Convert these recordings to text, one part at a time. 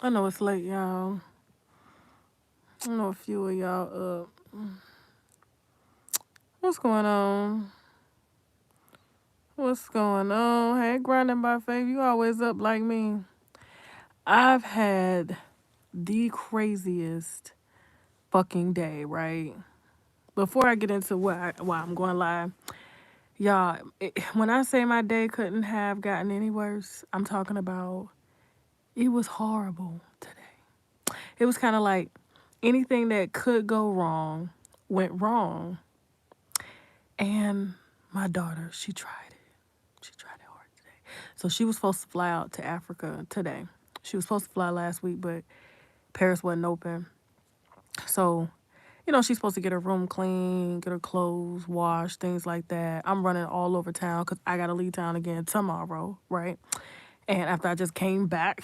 I know it's late, y'all. I know a few of y'all up. What's going on? What's going on? Hey, grinding by faith, you always up like me. I've had the craziest fucking day, right? Before I get into why I'm going live, y'all, when I say my day couldn't have gotten any worse, I'm talking about it was horrible today. It was kind of like anything that could go wrong went wrong. And my daughter, she tried it. She tried it hard today. So she was supposed to fly out to Africa today. She was supposed to fly last week, but Paris wasn't open. So, she's supposed to get her room clean, get her clothes washed, things like that. I'm running all over town because I got to leave town again tomorrow, right? And after I just came back,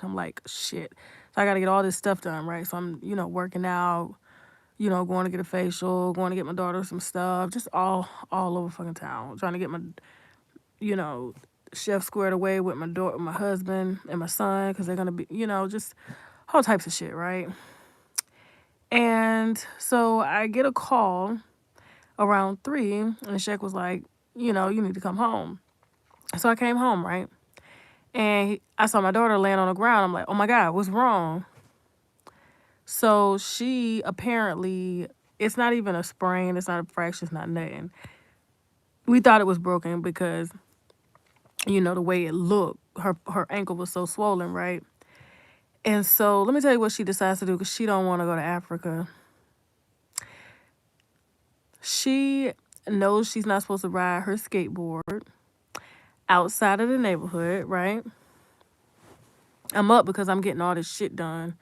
I'm like, shit. So I got to get all this stuff done, right? So I'm, working out, going to get a facial, going to get my daughter some stuff, just all over fucking town, trying to get my, you know, chef squared away with my daughter, my husband, and my son, because they're gonna be, just all types of shit, right? And so I get a call around 3, and the chef was like, you need to come home. So I came home, right? And I saw my daughter laying on the ground. I'm like, oh my God, what's wrong? So she apparently, it's not even a sprain, it's not a fracture, it's not nothing. We thought it was broken because, the way it looked, her ankle was so swollen, right? And so let me tell you what she decides to do because she don't want to go to Africa. She knows she's not supposed to ride her skateboard outside of the neighborhood, right? I'm up because I'm getting all this shit done.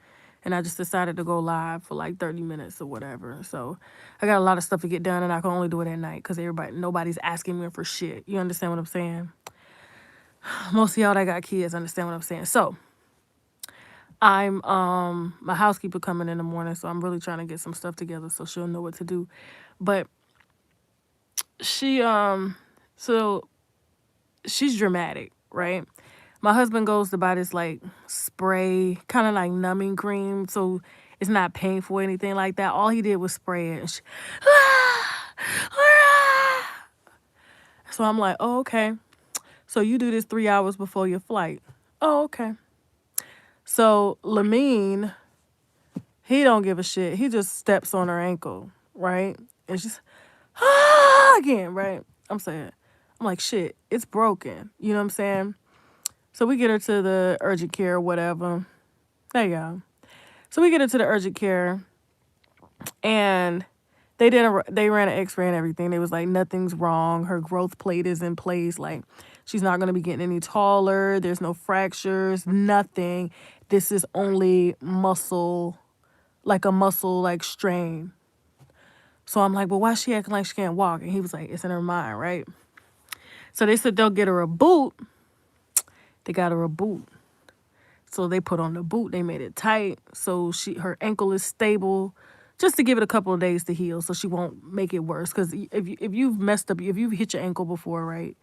And I just decided to go live for like 30 minutes or whatever. So I got a lot of stuff to get done and I can only do it at night because nobody's asking me for shit. You understand what I'm saying? Most of y'all that got kids understand what I'm saying. So I'm my housekeeper coming in the morning, so I'm really trying to get some stuff together so she'll know what to do. But she so she's dramatic, right? My husband goes to buy this like spray, kind of like numbing cream, so it's not painful or anything like that. All he did was spray it. And so I'm like, oh, okay. So you do this 3 hours before your flight. Oh, okay. So Lamine, he don't give a shit. He just steps on her ankle, right? And she's again, right? I'm like, shit, it's broken. You know what I'm saying? So we get her to the urgent care or whatever. There you go. So we get her to the urgent care, and they ran an X-ray and everything. They was like, nothing's wrong. Her growth plate is in place. Like, she's not gonna be getting any taller. There's no fractures, nothing. This is only muscle, like a muscle like strain. So I'm like, well, why is she acting like she can't walk? And he was like, it's in her mind, right? So they said they'll get her a boot. They got her a boot. So they put on the boot. They made it tight. So her ankle is stable, just to give it a couple of days to heal, so she won't make it worse. Because if you've messed up, if you've hit your ankle before, right,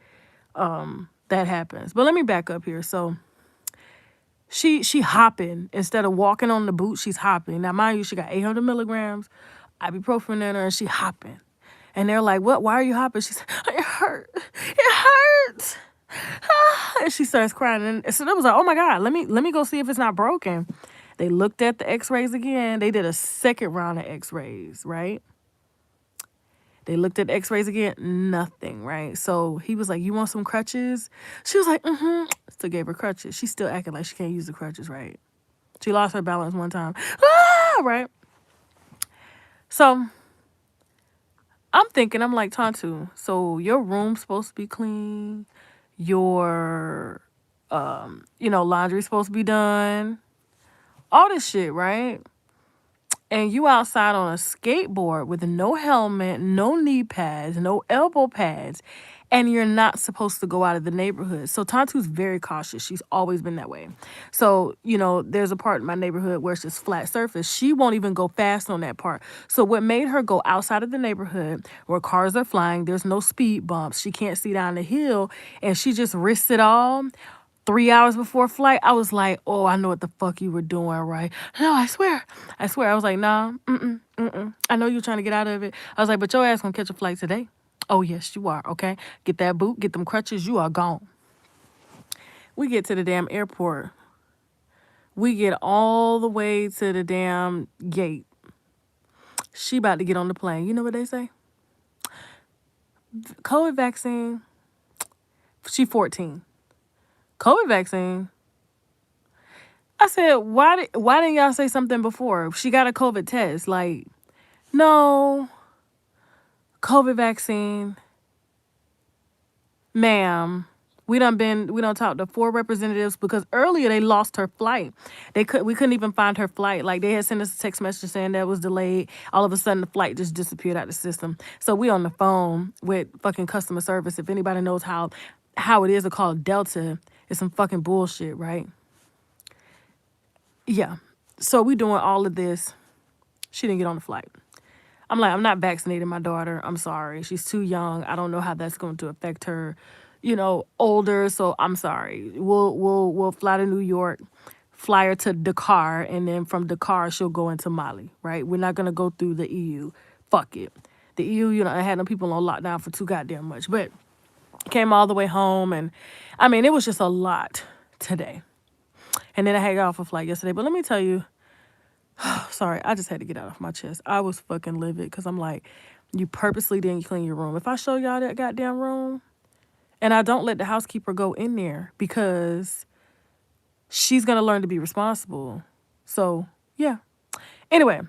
that happens. But let me back up here. So she hopping instead of walking on the boot. She's hopping. Now, mind you, she got 800 milligrams ibuprofen in her, and she hopping. And they're like, what? Why are you hopping? She said, it hurt. It hurts. And she starts crying. And so I was like, oh my God, let me go see if it's not broken. They looked at the x-rays again. They did a second round of x-rays, right? They looked at the x-rays again, nothing, right? So he was like, you want some crutches? She was like, mm-hmm. Still gave her crutches. She's still acting like she can't use the crutches, right? She lost her balance one time. Right? So I'm thinking, I'm like, Tantu, so your room's supposed to be clean. Your, laundry's supposed to be done. All this shit, right? And you outside on a skateboard with no helmet, no knee pads, no elbow pads, and you're not supposed to go out of the neighborhood. So Tantu's very cautious. She's always been that way. So, there's a part in my neighborhood where it's just flat surface. She won't even go fast on that part. So what made her go outside of the neighborhood where cars are flying, there's no speed bumps, she can't see down the hill, and she just risks it all, 3 hours before flight, I was like, oh, I know what the fuck you were doing, right? No, I swear. I swear. I was like, nah, I know you're trying to get out of it. I was like, but your ass gonna catch a flight today. Oh, yes, you are, okay? Get that boot, get them crutches, you are gone. We get to the damn airport. We get all the way to the damn gate. She about to get on the plane. You know what they say? COVID vaccine. She 14. COVID vaccine. I said, why didn't y'all say something before? She got a COVID test. Like, no, COVID vaccine. Ma'am, we done talked to 4 representatives because earlier they lost her flight. We couldn't even find her flight. Like, they had sent us a text message saying that was delayed. All of a sudden the flight just disappeared out of the system. So we on the phone with fucking customer service. If anybody knows how it is to call Delta, it's some fucking bullshit, right? Yeah. So we doing all of this. She didn't get on the flight. I'm like, I'm not vaccinating my daughter. I'm sorry. She's too young. I don't know how that's going to affect her, older. So I'm sorry. We'll fly to New York, fly her to Dakar, and then from Dakar she'll go into Mali, right? We're not gonna go through the EU. Fuck it. The EU, I had them people on lockdown for too goddamn much. But came all the way home, and I mean, it was just a lot today. And then I had got off a flight yesterday. But let me tell you, sorry, I just had to get out of my chest. I was fucking livid because I'm like, you purposely didn't clean your room. If I show y'all that goddamn room, and I don't let the housekeeper go in there because she's going to learn to be responsible. So, yeah. Anyway,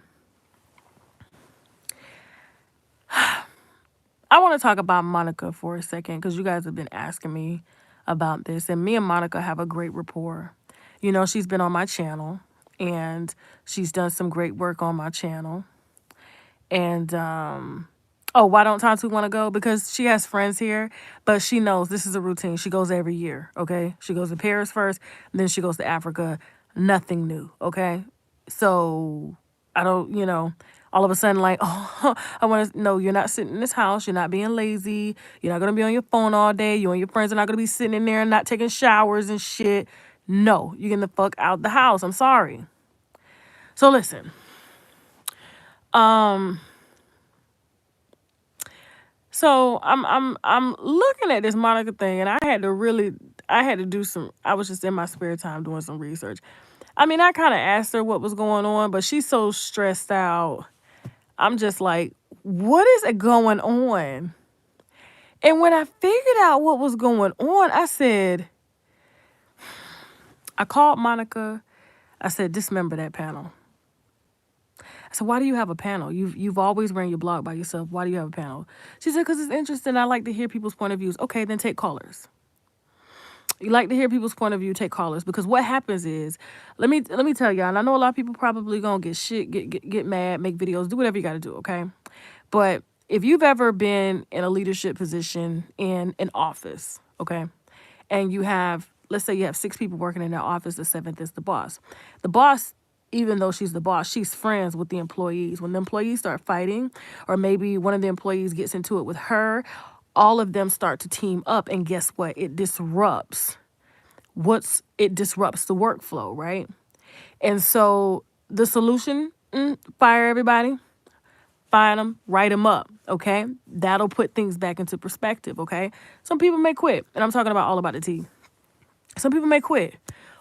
I want to talk about Monica for a second because you guys have been asking me about this. And me and Monica have a great rapport. She's been on my channel and she's done some great work on my channel. And, why don't Tantu want to go? Because she has friends here, but she knows this is a routine. She goes every year, okay? She goes to Paris first, then she goes to Africa. Nothing new, okay? So I don't, all of a sudden like, oh, I want to, no, you're not sitting in this house. You're not being lazy. You're not going to be on your phone all day. You and your friends are not going to be sitting in there and not taking showers and shit. No, you're getting the fuck out the house. I'm sorry. So listen, so I'm looking at this Monica thing, and I was just in my spare time doing some research. I mean, I kind of asked her what was going on, but she's so stressed out. I'm just like, what is it going on? And when I figured out what was going on, I called Monica. I said, dismember that panel. I said, why do you have a panel? You've always ran your blog by yourself. Why do you have a panel? She said, because it's interesting. I like to hear people's point of views. Okay, then take callers. You like to hear people's point of view, take callers. Because what happens is, let me tell y'all, and I know a lot of people probably gonna get mad, make videos, do whatever you gotta do, okay? But if you've ever been in a leadership position in an office, okay, and let's say you have 6 people working in that office, the 7th is the boss. The boss, even though she's the boss, she's friends with the employees. When the employees start fighting, or maybe one of the employees gets into it with her, all of them start to team up, and guess what? It disrupts the workflow, right? And so the solution, fire everybody, find them, write them up, okay? That'll put things back into perspective, okay? Some people may quit, and I'm talking about all about the tea. Some people may quit,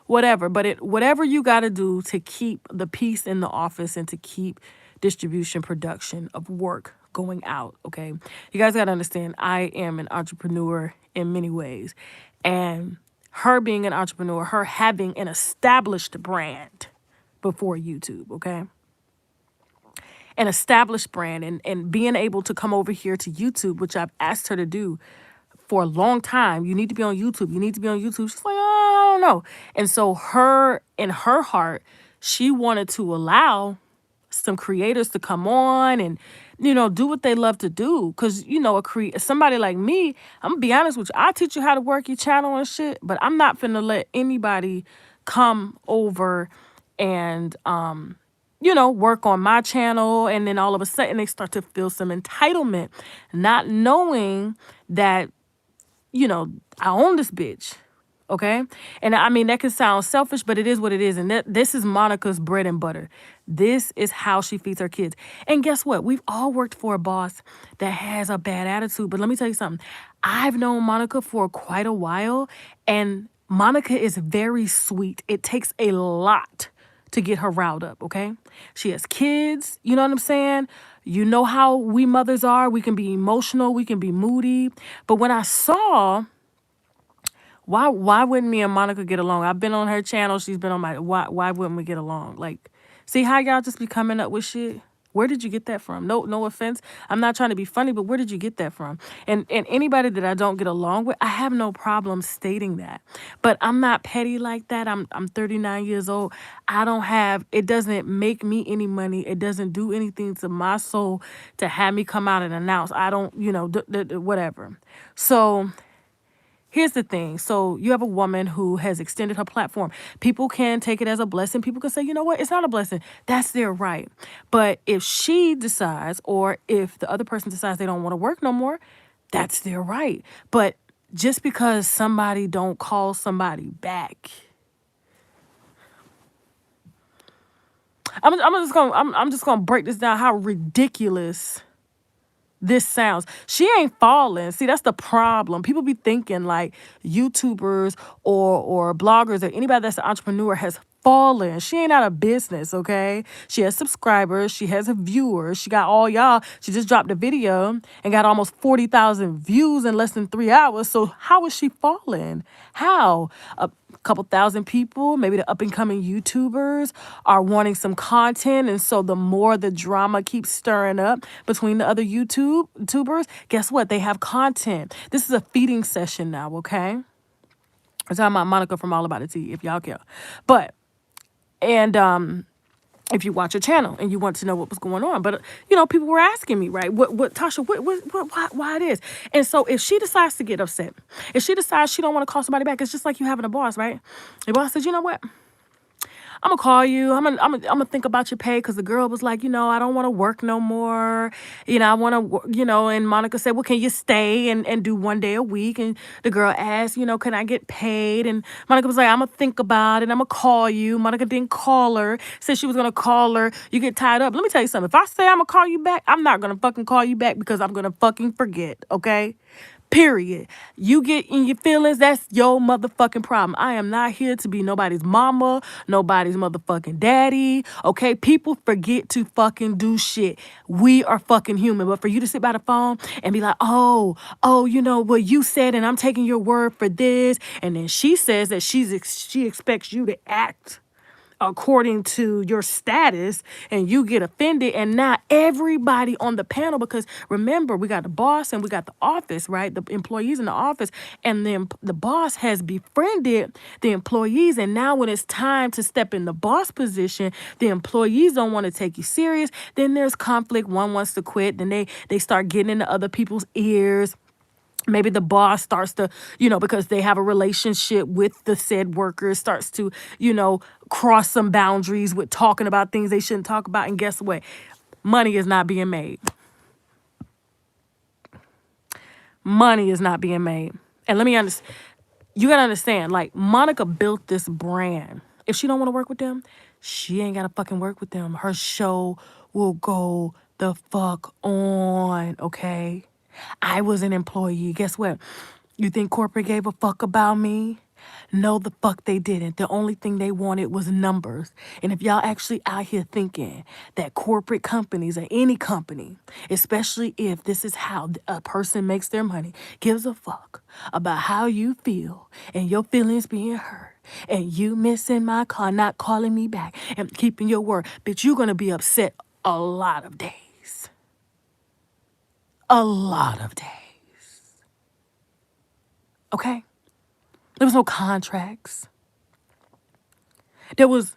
whatever, but whatever you got to do to keep the peace in the office and to keep distribution, production of work going out, okay? You guys got to understand, I am an entrepreneur in many ways, and her being an entrepreneur, her having an established brand before YouTube, okay? An established brand and being able to come over here to YouTube, which I've asked her to do for a long time. You need to be on YouTube. You need to be on YouTube. She's like, oh, I don't know. And so in her heart, she wanted to allow some creators to come on and, do what they love to do. Because, somebody like me, I'm going to be honest with you, I'll teach you how to work your channel and shit, but I'm not finna let anybody come over and, work on my channel. And then all of a sudden they start to feel some entitlement, not knowing that, I own this bitch. Okay. And I mean, that can sound selfish, but it is what it is. And this is Monica's bread and butter. This is how she feeds her kids. And guess what? We've all worked for a boss that has a bad attitude. But let me tell you something. I've known Monica for quite a while, and Monica is very sweet. It takes a lot to get her riled up, okay? She has kids, you know what I'm saying? You know how we mothers are. We can be emotional, we can be moody. But when I saw why wouldn't me and Monica get along? I've been on her channel. She's been on my. Why wouldn't we get along? Like, see how y'all just be coming up with shit? Where did you get that from? No offense. I'm not trying to be funny, but where did you get that from? And anybody that I don't get along with, I have no problem stating that. But I'm not petty like that. I'm 39 years old. I don't have. It doesn't make me any money. It doesn't do anything to my soul to have me come out and announce. I don't. Whatever. So here's the thing. So you have a woman who has extended her platform. People can take it as a blessing. People can say, you know what? It's not a blessing. That's their right. But if she decides, or if the other person decides they don't want to work no more, that's their right. But just because somebody don't call somebody back, I'm just gonna break this down. How ridiculous this sounds. She ain't falling. See, that's the problem. People be thinking like YouTubers or bloggers or anybody that's an entrepreneur has fallen. She ain't out of business, okay? She has subscribers. She has viewers. She got all y'all. She just dropped a video and got almost 40,000 views in less than 3 hours. So how is she falling? How? A couple thousand people, maybe the up and coming YouTubers are wanting some content. And so the more the drama keeps stirring up between the other YouTubers, guess what? They have content. This is a feeding session now, okay? I'm talking about Monica from All About the Tea, if y'all care. But, and if you watch her channel and you want to know what was going on. But, people were asking me, right, what Tasha, why it is. And so if she decides to get upset, if she decides she don't want to call somebody back, it's just like you having a boss, right? Your boss says, you know what? I'm gonna call you. I'm gonna think about your pay, because the girl was like, I don't want to work no more. I want to, and Monica said, well, can you stay and do 1 day a week? And the girl asked, can I get paid? And Monica was like, I'm gonna think about it. I'm gonna call you. Monica didn't call her. Said she was gonna call her. You get tied up. Let me tell you something. If I say I'm gonna call you back, I'm not gonna fucking call you back, because I'm gonna fucking forget. Okay. Period. You get in your feelings, that's your motherfucking problem. I am not here to be nobody's mama, nobody's motherfucking daddy. Okay? People forget to fucking do shit. We are fucking human. But for you to sit by the phone and be like, oh, what you said, and I'm taking your word for this. And then she says that she expects you to act according to your status, and you get offended. And now everybody on the panel, because remember, we got the boss and we got the office, right? The employees in the office, and then the boss has befriended the employees. And now when it's time to step in the boss position, the employees don't want to take you serious. Then there's conflict. One wants to quit. Then they start getting into other people's ears. Maybe the boss starts to, because they have a relationship with the said workers, starts to, cross some boundaries with talking about things they shouldn't talk about. And guess what? Money is not being made. Money is not being made. And let me understand. You got to understand, like, Monica built this brand. If she don't want to work with them, she ain't got to fucking work with them. Her show will go the fuck on, okay? I was an employee. Guess what? You think corporate gave a fuck about me? No, the fuck they didn't. The only thing they wanted was numbers. And if y'all actually out here thinking that corporate companies, or any company, especially if this is how a person makes their money, gives a fuck about how you feel and your feelings being hurt, and you missing my call, not calling me back, and keeping your word, bitch, you're going to be upset a lot of days. A lot of days. Okay? There was no contracts. There was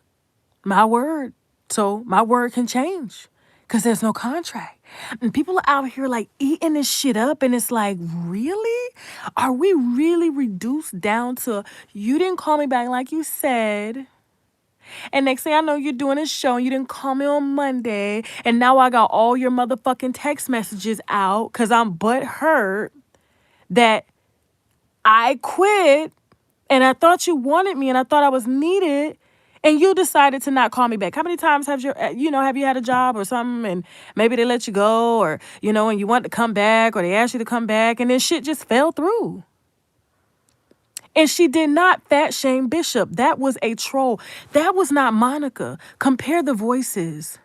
my word. So my word can change, because there's no contract. And people are out here like eating this shit up. And it's like, really? Are we really reduced down to, you didn't call me back like you said? And next thing I know, you're doing a show and you didn't call me on Monday. And now I got all your motherfucking text messages out because I'm butthurt that I quit And I thought you wanted me and I thought I was needed. And you decided to not call me back. How many times have have you had a job or something and maybe they let you go or, and you want to come back or they asked you to come back and then shit just fell through. And she did not fat shame Bishop. That was a troll. That was not Monica. Compare the voices.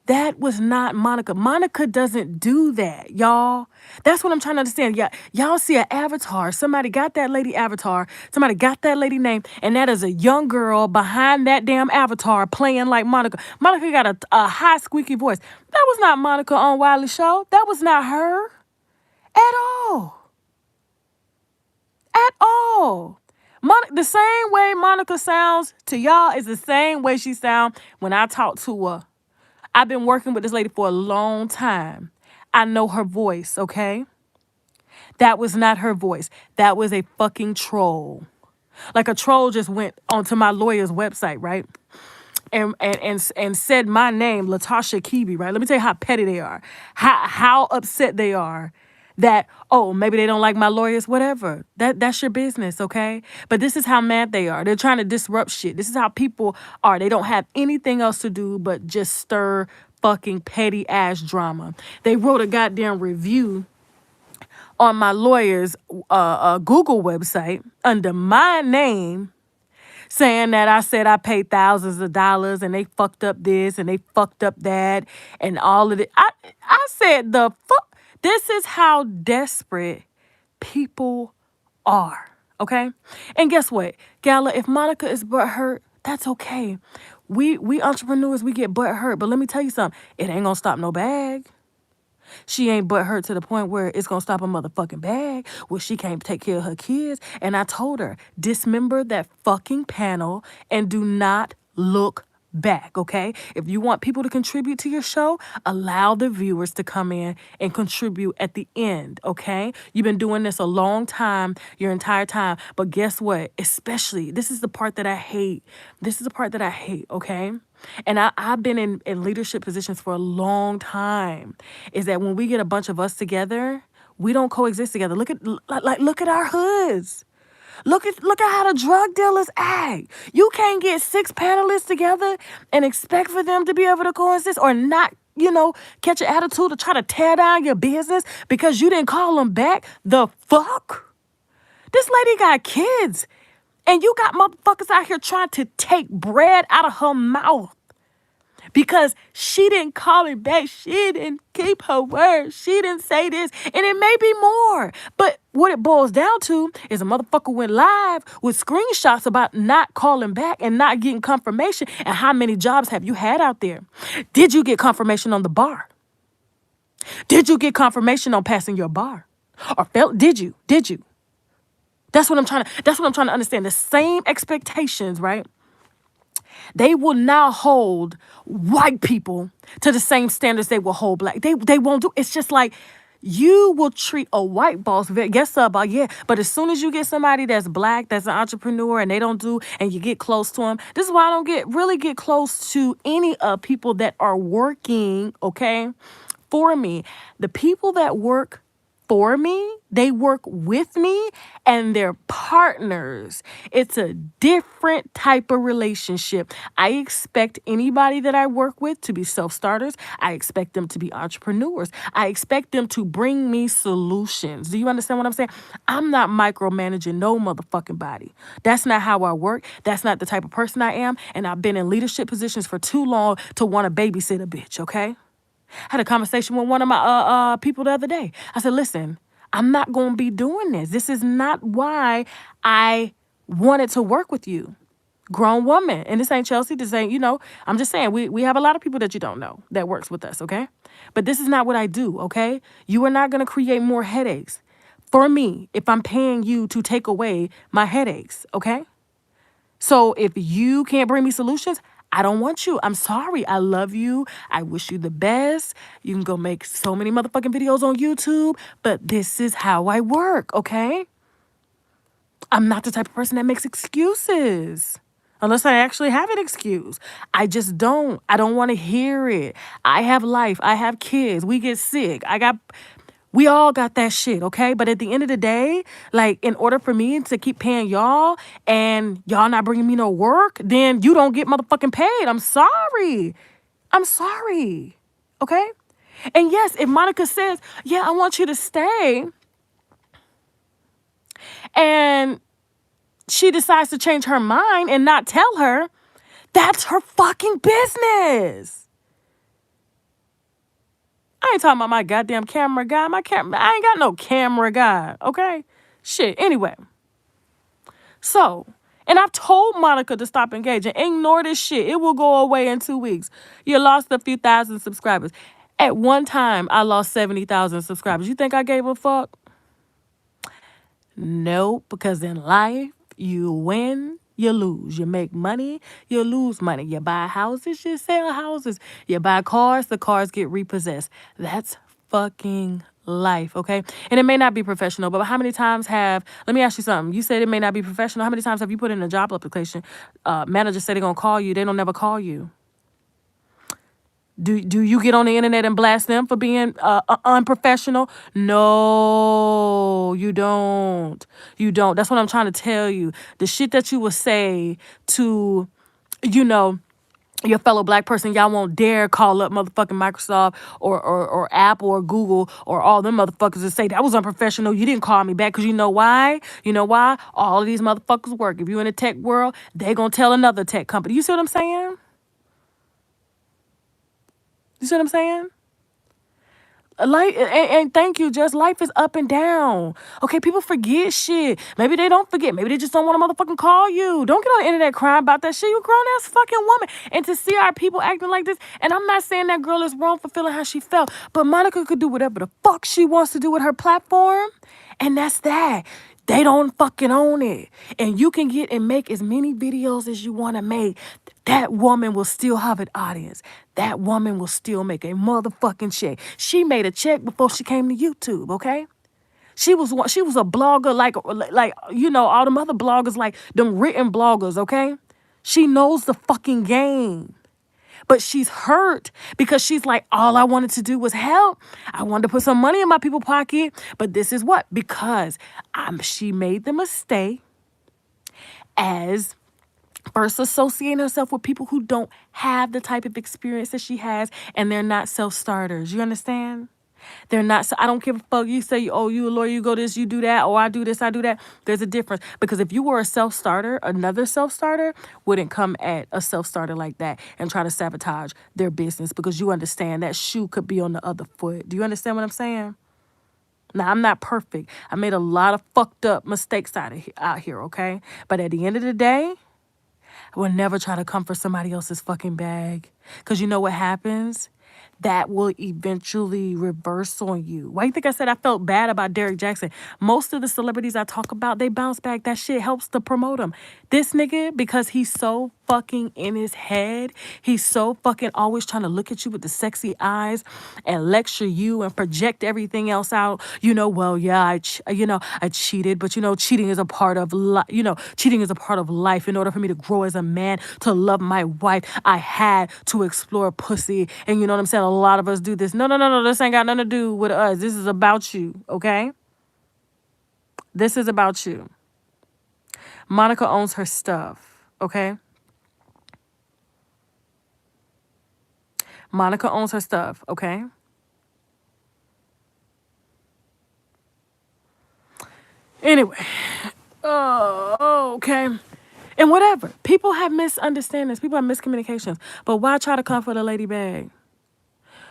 That was not Monica. Monica doesn't do that, y'all. That's what I'm trying to understand. Yeah, y'all see an avatar. Somebody got that lady avatar. Somebody got that lady name. And that is a young girl behind that damn avatar playing like Monica. Monica got a high squeaky voice. That was not Monica on Wiley's show. That was not her at all. At all. The same way Monica sounds to y'all is the same way she sounds when I talk to her. I've been working with this lady for a long time. I know her voice, okay? That was not her voice. That was a fucking troll. Like a troll just went onto my lawyer's website, right? And said my name, Latasha Kibi, right? Let me tell you how petty they are. How upset they are that, oh, maybe they don't like my lawyers, whatever. That's your business, okay? But this is how mad they are. They're trying to disrupt shit. This is how people are. They don't have anything else to do but just stir fucking petty ass drama. They wrote a goddamn review on my lawyer's Google website under my name, saying that I said I paid thousands of dollars and they fucked up this and they fucked up that and all of it. I said, the fuck? This is how desperate people are, okay? And guess what, Gala, if Monica is butthurt, that's okay. We entrepreneurs, we get butthurt, but let me tell you something. It ain't gonna stop no bag. She ain't butthurt to the point where it's gonna stop a motherfucking bag where she can't take care of her kids. And I told her, dismember that fucking panel and do not look back, okay? If you want people to contribute to your show, allow the viewers to come in and contribute at the end, okay? You've been doing this a long time, your entire time. But guess what? Especially, this is the part that I hate. This is the part that I hate, okay? And I've been in leadership positions for a long time, is that when we get a bunch of us together, we don't coexist together. Look at our hoods. Look at how the drug dealers act. You can't get 6 panelists together and expect for them to be able to coexist or not, catch an attitude to try to tear down your business because you didn't call them back. The fuck? This lady got kids. And you got motherfuckers out here trying to take bread out of her mouth because she didn't call me back. She didn't keep her word. She didn't say this. And it may be more. But what it boils down to is a motherfucker went live with screenshots about not calling back and not getting confirmation. And how many jobs have you had out there? Did you get confirmation on the bar? Did you get confirmation on passing your bar? Or did you? That's what I'm trying to understand. The same expectations, right? They will now hold white people to the same standards they will hold black. They won't do. It's just like you will treat a white boss, but as soon as you get somebody that's black, that's an entrepreneur, and they don't do, and you get close to them. This is why I don't really get close to any people that are working, okay, for me. The people that work for me, they work with me, and they're partners. It's a different type of relationship. I expect anybody that I work with to be self-starters. I expect them to be entrepreneurs. I expect them to bring me solutions. Do you understand what I'm saying? I'm not micromanaging no motherfucking body. That's not how I work. That's not the type of person I am. And I've been in leadership positions for too long to want to babysit a bitch, okay? Had a conversation with one of my people the other day. I said, listen, I'm not going to be doing this. This is not why I wanted to work with you. Grown woman. And this ain't Chelsea. This ain't, I'm just saying, we have a lot of people that you don't know that works with us, okay? But this is not what I do, okay? You are not going to create more headaches for me if I'm paying you to take away my headaches, okay? So if you can't bring me solutions, I don't want you. I'm sorry. I love you. I wish you the best. You can go make so many motherfucking videos on YouTube, but this is how I work, okay? I'm not the type of person that makes excuses. Unless I actually have an excuse. I just don't. I don't want to hear it. I have life. I have kids. We get sick. We all got that shit, okay? But at the end of the day, like, in order for me to keep paying y'all and y'all not bringing me no work, then you don't get motherfucking paid. I'm sorry. I'm sorry. Okay? And yes, if Monica says, yeah, I want you to stay, and she decides to change her mind and not tell her, that's her fucking business. I ain't talking about my goddamn camera guy. I ain't got no camera guy, okay? Shit, anyway. So, and I've told Monica to stop engaging. Ignore this shit. It will go away in 2 weeks. You lost a few thousand subscribers. At one time, I lost 70,000 subscribers. You think I gave a fuck? Nope, because in life, you win, you lose. You make money, you lose money. You buy houses, you sell houses. You buy cars, the cars get repossessed. That's fucking life, okay? And it may not be professional, but how many times let me ask you something. You said it may not be professional. How many times have you put in a job application? Managers say they're going to call you. They don't never call you. Do you get on the internet and blast them for being unprofessional? No, you don't. You don't. That's what I'm trying to tell you. The shit that you will say to, your fellow black person, y'all won't dare call up motherfucking Microsoft or Apple or Google or all them motherfuckers and say that was unprofessional. You didn't call me back because you know why? You know why? All of these motherfuckers work. If you in the tech world, they gonna tell another tech company. You see what I'm saying? You see what I'm saying? Life, and thank you, just life is up and down. Okay, people forget shit. Maybe they don't forget. Maybe they just don't want to motherfucking call you. Don't get on the internet crying about that shit. You a grown-ass fucking woman. And to see our people acting like this, and I'm not saying that girl is wrong for feeling how she felt, but Monica could do whatever the fuck she wants to do with her platform, and that's that. They don't fucking own it. And you can get and make as many videos as you want to make. That woman will still have an audience. That woman will still make a motherfucking check. She made a check before she came to YouTube, okay? She was a blogger like all them other bloggers, like them written bloggers, okay? She knows the fucking game. But she's hurt because she's like, all I wanted to do was help. I wanted to put some money in my people's pocket. But this is what? Because she made the mistake as first associating herself with people who don't have the type of experience that she has, and they're not self-starters. You understand? They're not. So I don't give a fuck. You say, oh, you a lawyer, you go this, you do that. Oh, I do this, I do that. There's a difference. Because if you were a self-starter, another self-starter wouldn't come at a self-starter like that and try to sabotage their business, because you understand that shoe could be on the other foot. Do you understand what I'm saying? Now, I'm not perfect. I made a lot of fucked up mistakes out here, okay? But at the end of the day, I will never try to come for somebody else's fucking bag. Because you know what happens? That will eventually reverse on you. Why you think I said I felt bad about Derek Jackson? Most of the celebrities I talk about, they bounce back. That shit helps to promote them. This nigga, because he's so fucking in his head, he's so fucking always trying to look at you with the sexy eyes and lecture you and project everything else out. Well, yeah, I cheated, but cheating is a part of cheating is a part of life. In order for me to grow as a man, to love my wife, I had to explore pussy. And you know what I'm saying? A lot of us do this. No. This ain't got nothing to do with us. This is about you, okay? This is about you. Monica owns her stuff, okay? Monica owns her stuff, okay? Anyway. Okay. And whatever. People have misunderstandings. People have miscommunications. But why try to come for the lady bag?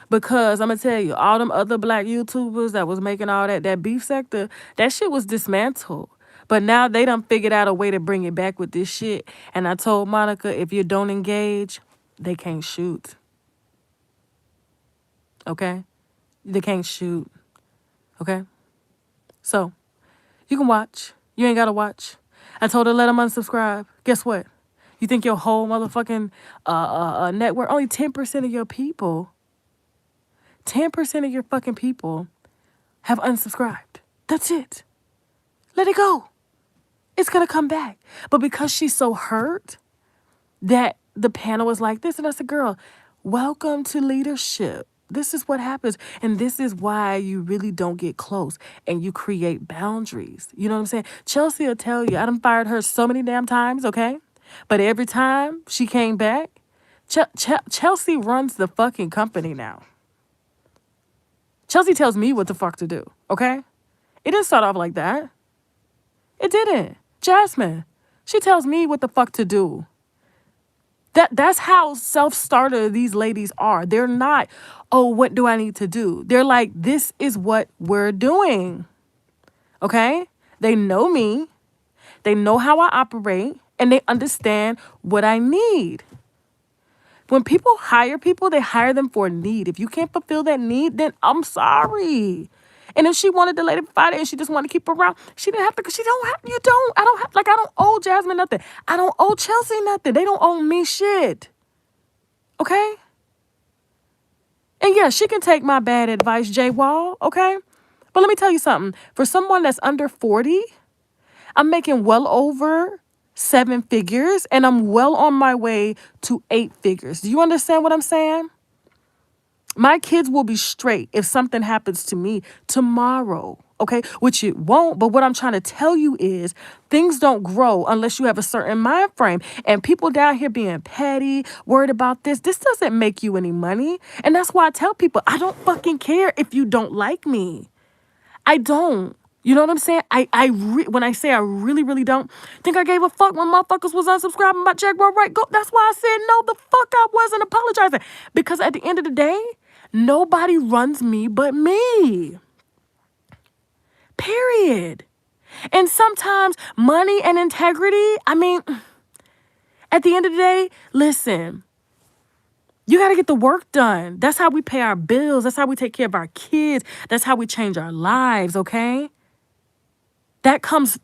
Because I'm going to tell you, all them other black YouTubers that was making all that beef sector, that shit was dismantled. But now they done figured out a way to bring it back with this shit. And I told Monica, if you don't engage, they can't shoot. Okay? They can't shoot. Okay? So, you can watch. You ain't got to watch. I told her let them unsubscribe. Guess what? You think your whole motherfucking network, only 10% of your people, 10% of your fucking people have unsubscribed. That's it. Let it go. It's going to come back. But because she's so hurt that the panel was like this, and I said, girl, welcome to leadership. This is what happens. And this is why you really don't get close and you create boundaries. You know what I'm saying? Chelsea will tell you, I done fired her so many damn times, okay? But every time she came back, Chelsea runs the fucking company now. Chelsea tells me what the fuck to do, okay? It didn't start off like that. It didn't. Jasmine, she tells me what the fuck to do. That's how self-starter these ladies are. They're not, oh, what do I need to do? They're like, this is what we're doing. Okay? They know me. They know how I operate. And they understand what I need. When people hire people, they hire them for a need. If you can't fulfill that need, then I'm sorry. And if she wanted to let it fight it and she just wanted to keep her around, she didn't have to, because she don't have, you don't, I don't have, like, I don't owe Jasmine nothing. I don't owe Chelsea nothing. They don't owe me shit. Okay? And yeah, she can take my bad advice, Jay Wall, okay? But let me tell you something. For someone that's under 40, I'm making well over 7 figures, and I'm well on my way to 8 figures. Do you understand what I'm saying? My kids will be straight if something happens to me tomorrow, okay? Which it won't, but what I'm trying to tell you is things don't grow unless you have a certain mind frame. And people down here being petty, worried about this doesn't make you any money. And that's why I tell people, I don't fucking care if you don't like me. I don't. You know what I'm saying? When I say I really, really don't think I gave a fuck when motherfuckers was unsubscribing my Jaguar right go. That's why I said no, the fuck I wasn't apologizing. Because at the end of the day, nobody runs me but me. Period. And sometimes money and integrity, I mean, at the end of the day, listen, you got to get the work done. That's how we pay our bills. That's how we take care of our kids. That's how we change our lives, okay? That comes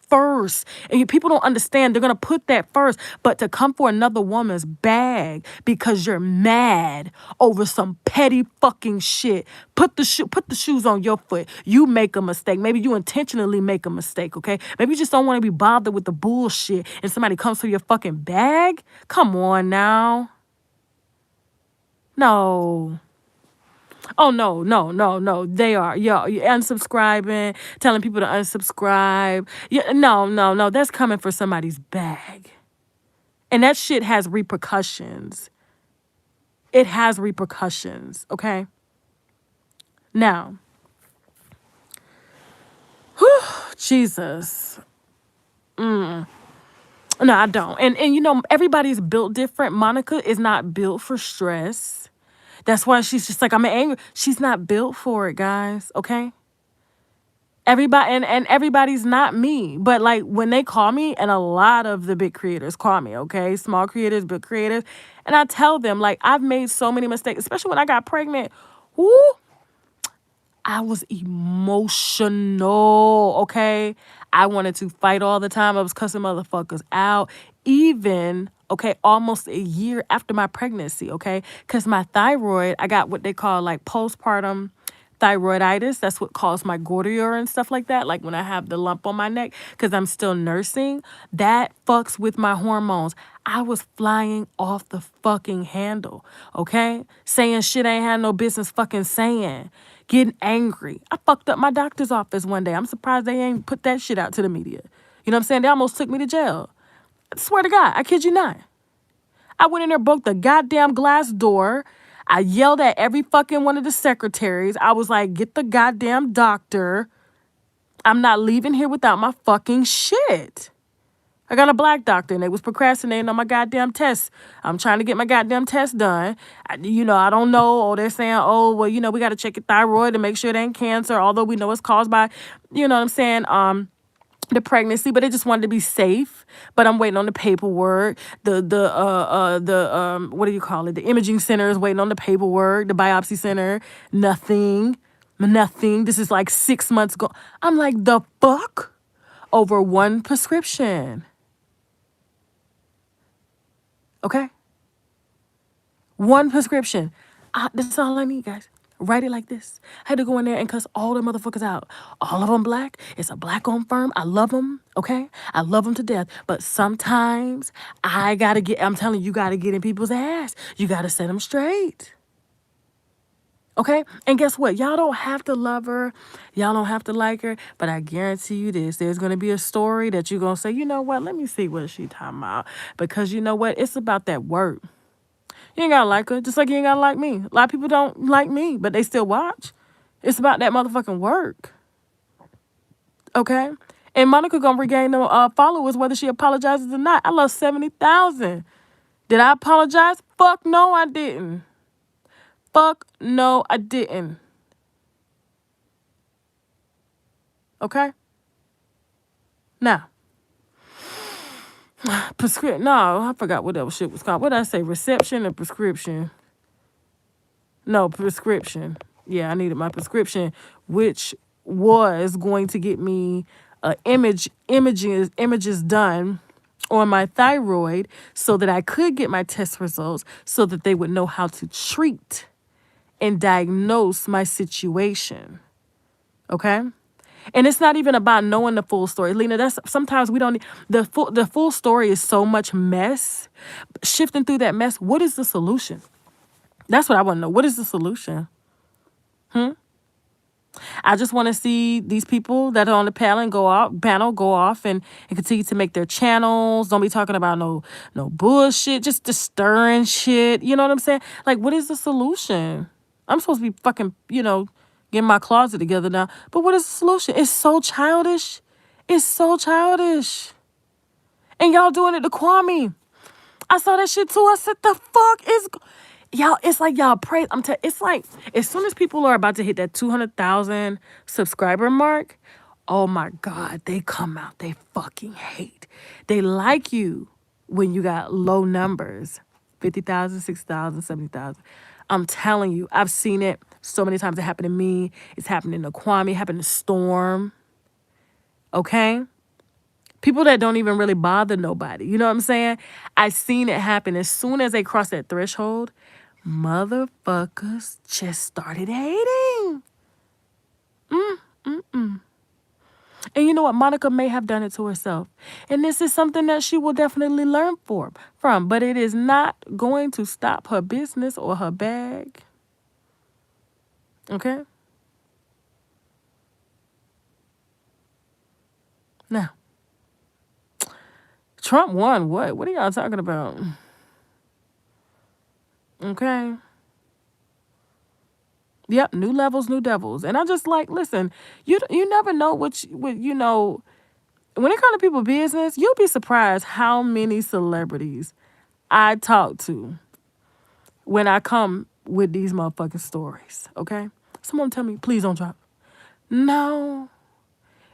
first. And people don't understand. They're going to put that first. But to come for another woman's bag because you're mad over some petty fucking shit. Put the shoes on your foot. You make a mistake. Maybe you intentionally make a mistake, okay? Maybe you just don't want to be bothered with the bullshit and somebody comes for your fucking bag. Come on now. No. Oh, no. They are. Yo, you're unsubscribing, telling people to unsubscribe. Yeah, no. That's coming for somebody's bag. And that shit has repercussions. It has repercussions, okay? Now, Jesus. No, I don't. And you know, everybody's built different. Monica is not built for stress. That's why she's just like, I'm angry. She's not built for it, guys. Okay? Everybody and everybody's not me. But like when they call me, and a lot of the big creators call me, okay? Small creators, big creators. And I tell them, like, I've made so many mistakes, especially when I got pregnant. Woo! I was emotional, okay? I wanted to fight all the time. I was cussing motherfuckers out. Even, okay, almost a year after my pregnancy, okay? Because my thyroid, I got what they call like postpartum thyroiditis. That's what caused my goiter and stuff like that. Like when I have the lump on my neck because I'm still nursing, that fucks with my hormones. I was flying off the fucking handle, okay? Saying shit I ain't had no business fucking saying. Getting angry. I fucked up my doctor's office one day. I'm surprised they ain't put that shit out to the media. You know what I'm saying? They almost took me to jail. I swear to God, I kid you not. I went in there, broke the goddamn glass door. I yelled at every fucking one of the secretaries. I was like, get the goddamn doctor. I'm not leaving here without my fucking shit. I got a black doctor and they was procrastinating on my goddamn test. I'm trying to get my goddamn test done. I don't know. Oh, they're saying, oh, well, we got to check your thyroid to make sure it ain't cancer, although we know it's caused by, you know what I'm saying, the pregnancy, but they just wanted to be safe. But I'm waiting on the paperwork. What do you call it? The imaging center is waiting on the paperwork. The biopsy center, nothing. This is like 6 months ago. I'm like, the fuck? Over one prescription. Okay? One prescription. That's all I need, guys. Write it like this. I had to go in there and cuss all the motherfuckers out. All of them black. It's a black-owned firm. I love them, okay? I love them to death. But sometimes I'm telling you, you got to get in people's ass. You got to set them straight. Okay? And guess what? Y'all don't have to love her. Y'all don't have to like her. But I guarantee you this. There's going to be a story that you're going to say, you know what? Let me see what she talking about. Because you know what? It's about that work. You ain't got to like her. Just like you ain't got to like me. A lot of people don't like me, but they still watch. It's about that motherfucking work. Okay? And Monica going to regain the followers whether she apologizes or not. I lost 70,000. Did I apologize? Fuck no, I didn't. Fuck no, I didn't. Okay? Now, prescription. No, I forgot what that shit was called. What did I say? Reception or prescription? No, prescription. Yeah, I needed my prescription, which was going to get me images done on my thyroid so that I could get my test results so that they would know how to treat and diagnose my situation. Okay? And it's not even about knowing the full story. Lena, that's sometimes we don't the full story is so much mess. Shifting through that mess, what is the solution? That's what I want to know. What is the solution? I just want to see these people that are on the panel go off and continue to make their channels. Don't be talking about no bullshit, just the stirring shit. You know what I'm saying? Like, what is the solution? I'm supposed to be fucking, getting my closet together now. But what is the solution? It's so childish. It's so childish. And y'all doing it to Kwame. I saw that shit too. I said, the fuck is... Y'all, it's like y'all pray. It's like as soon as people are about to hit that 200,000 subscriber mark, oh my God, they come out. They fucking hate. They like you when you got low numbers, 50,000, 60,000, 70,000. I'm telling you, I've seen it so many times. It happened to me. It's happening to Kwame. It happened to Storm. Okay? People that don't even really bother nobody. You know what I'm saying? I've seen it happen. As soon as they cross that threshold, motherfuckers just started hating. And you know what? Monica may have done it to herself. And this is something that she will definitely learn from. But it is not going to stop her business or her bag. Okay? Now, Trump won what? What are y'all talking about? Okay? Yep, new levels, new devils. And I just listen, you never know when it comes to people's business, you'll be surprised how many celebrities I talk to when I come with these motherfucking stories, okay? Someone tell me, please don't drop. No.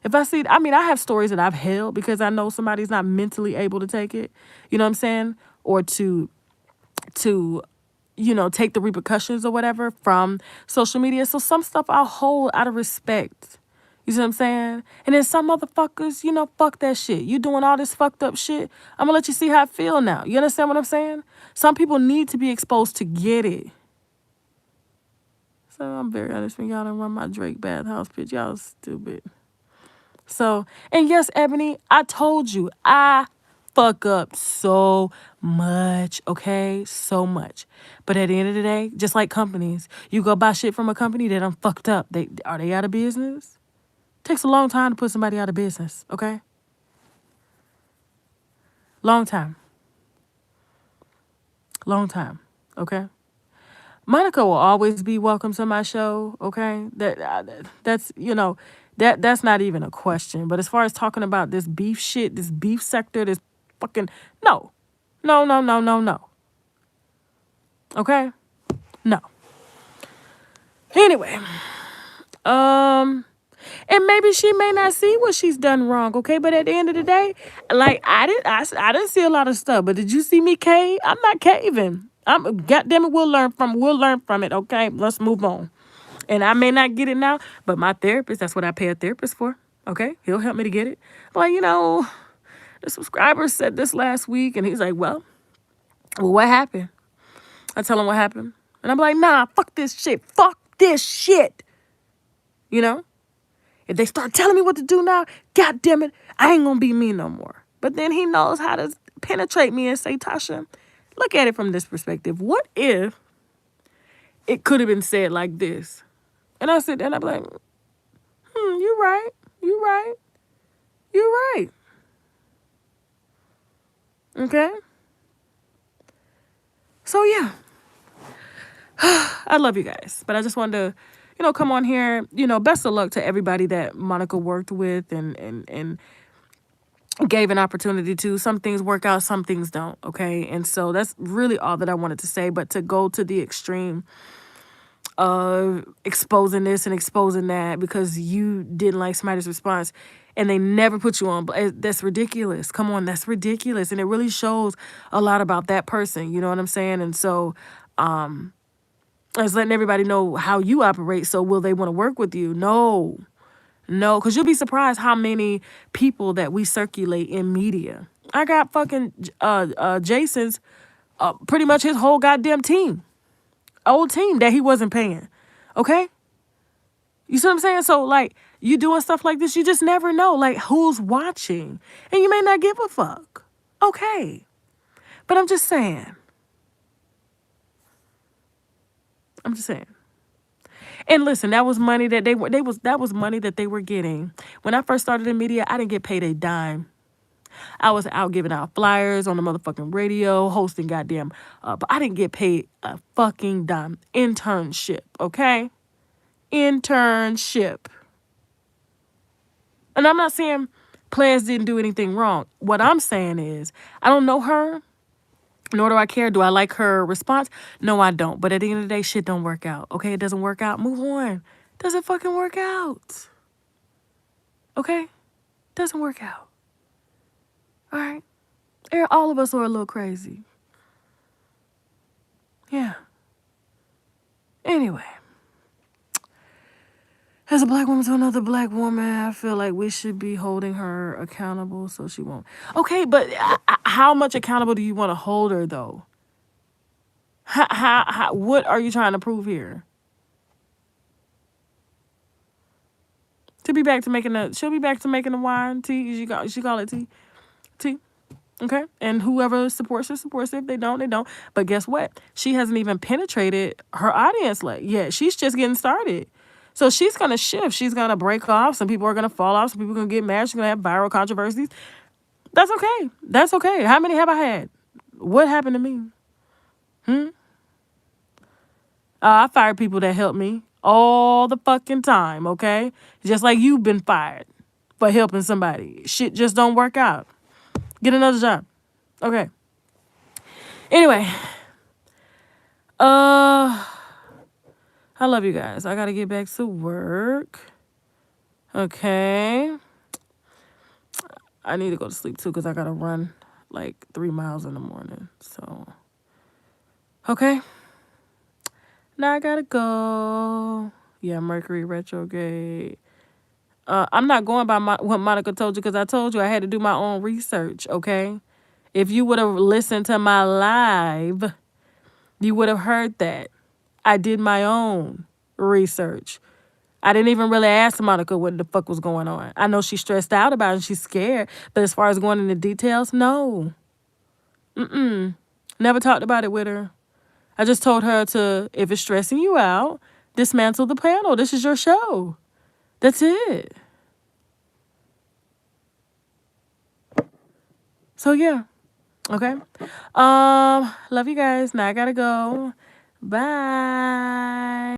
If I see, I have stories that I've held because I know somebody's not mentally able to take it, you know what I'm saying? Or to take the repercussions or whatever from social media. So some stuff I'll hold out of respect. You see what I'm saying? And then some motherfuckers, fuck that shit. You doing all this fucked up shit. I'm going to let you see how I feel now. You understand what I'm saying? Some people need to be exposed to get it. So I'm very honest when y'all don't run my Drake bathhouse pitch. Y'all stupid. So, and yes, Ebony, I told you, I fuck up so much, okay? So much. But at the end of the day, just like companies, you go buy shit from a company that done fucked up. Are they out of business? Takes a long time to put somebody out of business, okay? Long time, okay? Monica will always be welcome to my show, okay? That's not even a question. But as far as talking about this beef shit, this beef sector, this fucking no. Okay? No. Anyway, and maybe she may not see what she's done wrong, okay? But at the end of the day, I didn't see a lot of stuff. But did you see me cave? I'm not caving. Goddamn it, we'll learn from it, okay? Let's move on. And I may not get it now, but my therapist, that's what I pay a therapist for, okay? He'll help me to get it. Like, the subscriber said this last week, and he's like, well, what happened? I tell him what happened. And I'm like, nah, fuck this shit. Fuck this shit. If they start telling me what to do now, God damn it, I ain't gonna be me no more. But then he knows how to penetrate me and say, Tasha, look at it from this perspective. What if it could have been said like this. And I sit there and I'm like, you're right. You're right. You're right. Okay? So, yeah. I love you guys. But I just wanted to, come on here. Best of luck to everybody that Monica worked with and gave an opportunity to. Some things work out, some things don't. Okay? And so that's really all that I wanted to say. But to go to the extreme of exposing this and exposing that because you didn't like somebody's response and they never put you on, that's ridiculous. Come on, that's ridiculous. And it really shows a lot about that person. You know what I'm saying? And so it's letting everybody know how you operate. So will they want to work with you? No, because you'll be surprised how many people that we circulate in media. I got fucking Jason's pretty much his whole goddamn team. Old team that he wasn't paying. Okay? You see what I'm saying? So, like, you doing stuff like this, you just never know, like, who's watching. And you may not give a fuck. Okay. But I'm just saying. And listen, that was money that that was money that they were getting. When I first started in media, I didn't get paid a dime. I was out giving out flyers on the motherfucking radio, hosting goddamn, but I didn't get paid a fucking dime. Internship, okay? Internship. And I'm not saying players didn't do anything wrong. What I'm saying is, I don't know her, nor do I care. Do I like her response? No, I don't. But at the end of the day, shit don't work out, okay? It doesn't work out. Move on. Doesn't fucking work out. Okay? Doesn't work out. All right? All of us are a little crazy. Yeah. Anyway. As a black woman to another black woman, I feel like we should be holding her accountable so she won't. Okay, but how much accountable do you want to hold her, though? What are you trying to prove here? She'll be back to making the wine, tea. She call it tea. Tea. Okay? And whoever supports her, supports her. If they don't, they don't. But guess what? She hasn't even penetrated her audience yet. She's just getting started. So she's going to shift. She's going to break off. Some people are going to fall off. Some people are going to get mad. She's going to have viral controversies. That's okay. That's okay. How many have I had? What happened to me? I fired people that helped me all the fucking time, okay? Just like you've been fired for helping somebody. Shit just don't work out. Get another job. Okay. Anyway. I love you guys. I gotta get back to work. Okay. I need to go to sleep too because I gotta run like 3 miles in the morning. So, okay. Now I gotta go. Yeah, Mercury retrograde. I'm not going by what Monica told you because I told you I had to do my own research, okay? If you would have listened to my live, you would have heard that. I did my own research. I didn't even really ask Monica what the fuck was going on. I know she's stressed out about it and she's scared, but as far as going into details, no. Never talked about it with her. I just told her to, if it's stressing you out, dismantle the panel. This is your show. That's it. So yeah. Okay. Love you guys. Now I gotta go. Bye.